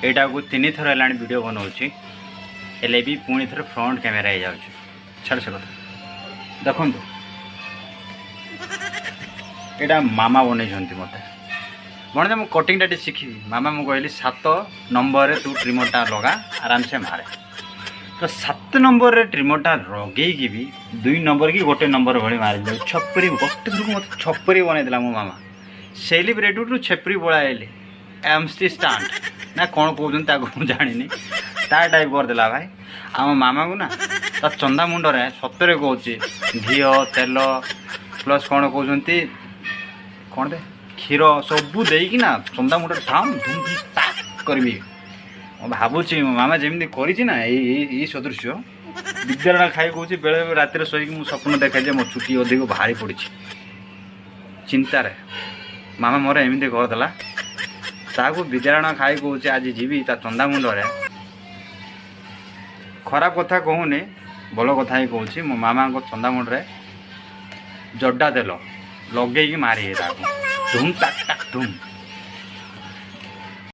यहाँ को 3 थर है वीडियो बनाऊँगी हेले भी पुणी थर फ्रंट कैमेरा हो जाऊँ छाड़ से कथा देखु यहाँ मामा बनई मत बने मुझे कटिंगटा शिखी मामा मुझे कहली 7 नंबर तू ट्रिमरटा लगा आराम से मारे तो 7 नंबर ट्रिमरटा लगे भी 2 नंबर कि 1 नंबर भाई मारी छपरी गोटे थर मत छपरी बनईला मो मामा सेलिब्रिटी छपरी बड़ाइली एमसी स्टांड ना कौन कहते जानी ता टाइप करदेला भाई आम मामा को ना ता चंदा मुंडरे सतरे कौच घी तेल प्लस कौन कहते कौन दे क्षीर सबू देकी ना चंदा मुंडर धाम धूम करी भावुची मामा जमी कर सदृश्य विद्यालय खाई कौच बेले राति शोक मुझे स्वप्न देखे जे मो चुटी अधिक बाहरी पड़ी चिंतार मामा मोर एमती करदेला ताकू विद्यालय खाई कौच आज जीवी ता चंदा मुंडरे खराब कथा कहूनी भल कथा ही कहूँ मो मामा को चंदा मुंडरे जड्डा तेल लगे मारी धूम टाक टाक धूम